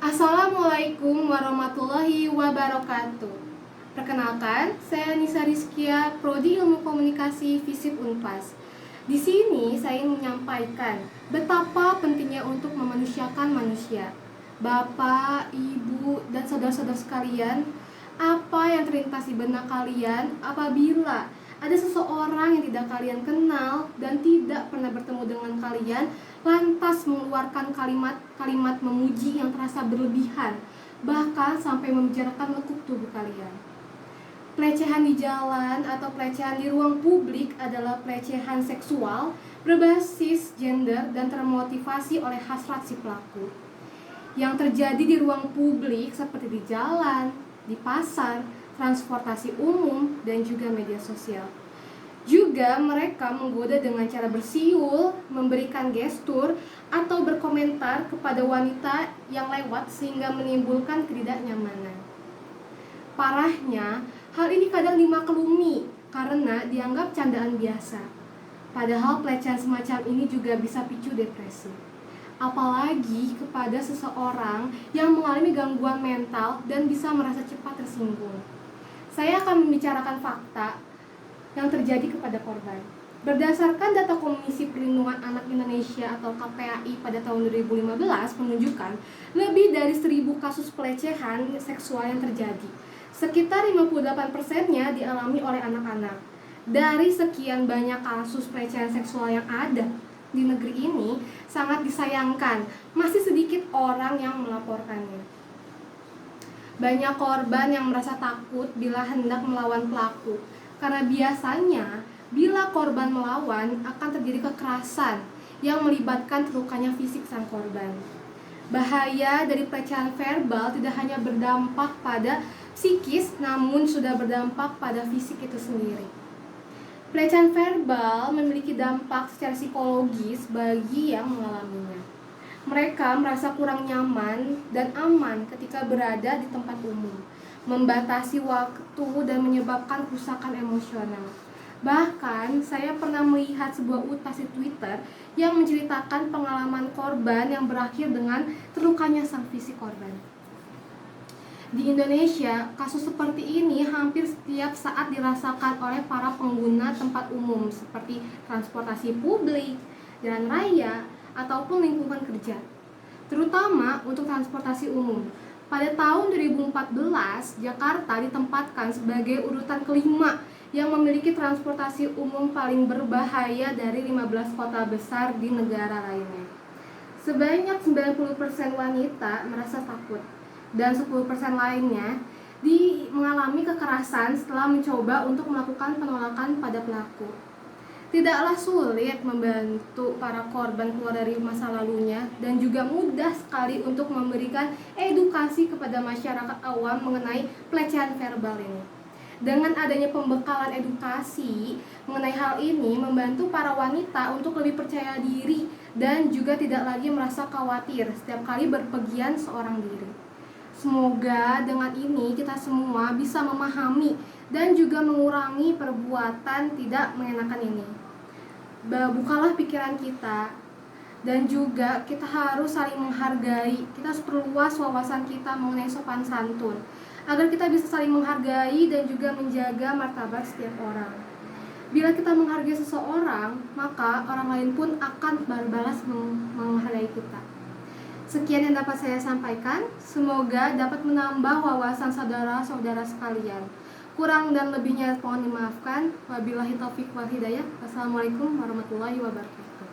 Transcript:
Assalamualaikum warahmatullahi wabarakatuh. Perkenalkan, saya Nisa Rizkia, Prodi Ilmu Komunikasi FISIP Unpas. Di sini saya ingin menyampaikan betapa pentingnya untuk memanusiakan manusia. Bapak, Ibu, dan saudara-saudara sekalian, apa yang terlintas di benak kalian apabila ada seseorang yang tidak kalian kenal dan tidak pernah bertemu dengan kalian, lantas mengeluarkan kalimat-kalimat memuji yang terasa berlebihan, bahkan sampai membicarakan lekuk tubuh kalian. Pelecehan di jalan atau pelecehan di ruang publik adalah pelecehan seksual berbasis gender dan termotivasi oleh hasrat si pelaku. Yang terjadi di ruang publik seperti di jalan, di pasar, transportasi umum, dan juga media sosial. Juga mereka menggoda dengan cara bersiul, memberikan gestur, atau berkomentar kepada wanita yang lewat sehingga menimbulkan ketidaknyamanan. Parahnya, hal ini kadang dimaklumi karena dianggap candaan biasa. Padahal pelecehan semacam ini juga bisa picu depresi. Apalagi kepada seseorang yang mengalami gangguan mental dan bisa merasa cepat tersinggung. Saya akan membicarakan fakta yang terjadi kepada korban. Berdasarkan data Komisi Perlindungan Anak Indonesia atau KPAI pada tahun 2015 menunjukkan lebih dari 1.000 kasus pelecehan seksual yang terjadi. Sekitar 58%-nya dialami oleh anak-anak. Dari sekian banyak kasus pelecehan seksual yang ada di negeri ini, sangat disayangkan masih sedikit orang yang melaporkannya. Banyak korban yang merasa takut bila hendak melawan pelaku, karena biasanya bila korban melawan akan terjadi kekerasan yang melibatkan terlukanya fisik sang korban. Bahaya dari pelecehan verbal tidak hanya berdampak pada psikis, namun sudah berdampak pada fisik itu sendiri. Pelecehan verbal memiliki dampak secara psikologis bagi yang mengalaminya. Mereka merasa kurang nyaman dan aman ketika berada di tempat umum, membatasi waktu dan menyebabkan kerusakan emosional. Bahkan, saya pernah melihat sebuah utas di Twitter yang menceritakan pengalaman korban yang berakhir dengan terlukanya sang fisik korban. Di Indonesia, kasus seperti ini hampir setiap saat dirasakan oleh para pengguna tempat umum seperti transportasi publik, jalan raya, ataupun lingkungan kerja. Terutama untuk transportasi umum. Pada tahun 2014, Jakarta ditempatkan sebagai urutan kelima yang memiliki transportasi umum paling berbahaya dari 15 kota besar di negara lainnya. Sebanyak 90% wanita merasa takut dan 10% lainnya mengalami kekerasan setelah mencoba untuk melakukan penolakan pada pelaku. Tidaklah sulit membantu para korban keluar dari masa lalunya dan juga mudah sekali untuk memberikan edukasi kepada masyarakat awam mengenai pelecehan verbal ini. Dengan adanya pembekalan edukasi mengenai hal ini membantu para wanita untuk lebih percaya diri dan juga tidak lagi merasa khawatir setiap kali berpergian seorang diri. Semoga dengan ini kita semua bisa memahami dan juga mengurangi perbuatan tidak mengenakan ini. Bukalah pikiran kita dan juga kita harus saling menghargai. Kita harus perluas wawasan kita mengenai sopan santun agar kita bisa saling menghargai dan juga menjaga martabat setiap orang. Bila kita menghargai seseorang, maka orang lain pun akan balas menghargai kita. Sekian yang dapat saya sampaikan, semoga dapat menambah wawasan saudara-saudara sekalian. Kurang dan lebihnya mohon dimaafkan. Wabillahi taufiq wal hidayah. Wassalamualaikum warahmatullahi wabarakatuh.